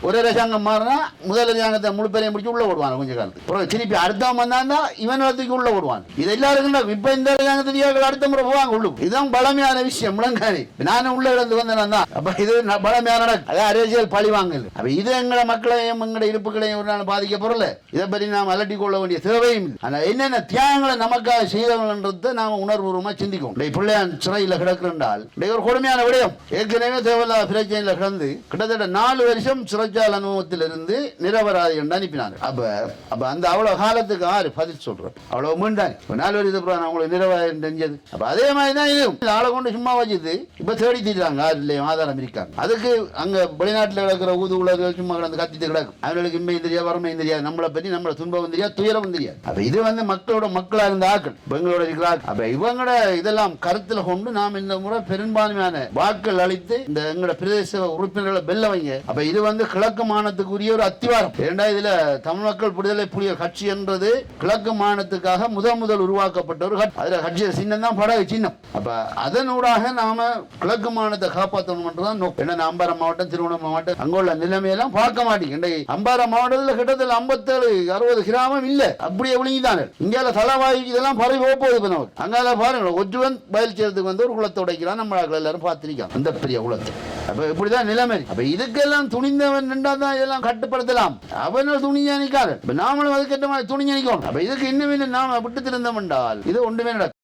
ஒரு அரசாங்கம் மாறினா முதல் அரசாங்கத்தை முழு பேரையும் முடிச்சு உள்ள விடுவாங்க கொஞ்ச காலத்துக்கு. அப்புறம் திருப்பி அடுத்தவன் வந்தான்னா இவன் இடத்துக்கு உள்ள விடுவான். இது எல்லாருக்கும் இப்ப இந்த அரசாங்கத்தை அடுத்த முறை போவாங்க உள்ளு. இதுதான் பலமையான விஷயம். முழங்கானி நானும் உள்ள இருந்து வந்தேன் தான். அப்ப இது பலமையான அதாவது அரசியல் பழி வாங்கல். அப்ப இது எங்களை மக்களையும் எங்களுடைய இருப்புகளையும் ஒரு நாள் பாதிக்க பொருள். இதை பற்றி நாம் அலட்டி கொள்ள வேண்டிய தேவையும் இல்லை. ஆனா என்னென்ன தியாகங்களை நமக்காக செய்தவங்கன்றதை நாம உணர்வுபூர்வமா சிந்திக்கும். பிள்ளையான் சிறையில் கிடக்குறால் ஒரு கொடுமையான விடயம். ஏற்கனவே தேவையில்லாத பிரச்சனையில் கிடந்து கிட்டத்தட்ட 4 வருஷம் சிறைச்சாலை அனுபவத்தில் இருந்து நிரபராதி என்று அனுப்பினாங்க. அப்ப அந்த அவ்வளவு காலத்துக்கு ஆறு பதில் சொல்றேன். அவ்வளவு மீண்டாங்க 4 வருஷத்துக்கு அவங்களுக்கு நிரபராதி தெரிஞ்சது. அப்ப அதே மாதிரி தான் இதுவும் ஆளை கொண்டு சும்மா வச்சுது இப்ப தேடி தீர்றாங்க. ஆறு இல்லையும் ஆதாரம் இருக்காங்க. அதுக்கு அங்க வெளிநாட்டில் கிடக்கிற ஊதுகுலர்கள் சும்மா கிடந்து கத்திட்டு கிடக்கும். அவர்களுக்கு இன்மையும் தெரியாது வரமையும் தெரியாது. நம்மளை பற்றி நம்மளை துன்பம் தெரியாது துயரமும் தெரியாது. அப்ப இது மக்களோட மக்களா இருந்த ஆக்கள் பெங்களோட இருக்கிறார்கள். அப்ப இவங்களோட இதெல்லாம் கருத்துல கொண்டு நாம் இந்த முறை பெரும்பான்மையான வாக்கள் அளித்து இந்த எங்களோட பிரதேச உறுப்பினர்களை வெல்ல வைங்க. அப்ப இது கிழக்கு மாநிலத்துக்குரிய ஒரு அத்திவாரம். இதுல தமிழ் மக்கள் விடுதலை புலிகள் கட்சி என்றது கிழக்கு மாநிலத்துக்காக முதல் உருவாக்கப்பட்ட ஒரு கட்சி. அதுல கட்சி சின்னம் தான் படகு சின்னம். அப்ப அதனூடாக நாம கிழக்கு மாநிலத்தை காப்பாற்றணும் என்றுதான் நோக்கம். ஏன்னா அம்பாறை மாவட்டம் திருவண்ணாமலை மாவட்டம் அங்குள்ள நிலைமையெல்லாம் பார்க்க மாட்டேங்க. அம்பாறை மாவட்டத்தில் கிட்டத்தட்ட 57-60 கிராமம் இல்ல. அப்படியே விழுங்கிதானே இந்தியால தலைவாய் இதெல்லாம் பறவை போகுது. நமக்கு அங்கால பாருங்க ஒற்றுவன் பயில் சேர்த்துக்கு ஒரு குளத்தை உடைக்கிறான். நம்ம எல்லாரும் பார்த்திருக்காங்க அந்த பெரிய குளத்தை. அப்ப இப்படிதான் நிலைமை. அப்ப இதுக்கெல்லாம் துணிந்தவன் தான் இதெல்லாம் கட்டுப்படுத்தலாம். அவனால் துணிஞ்சா நிற்காது. நாமளும் அதுக்கேற்ற மாதிரி துணிஞ்சு நிற்கணும். அப்ப இதுக்கு இன்னும் நாம விட்டு திருந்தோம் என்றால் இது ஒன்றுமே நடக்கும்.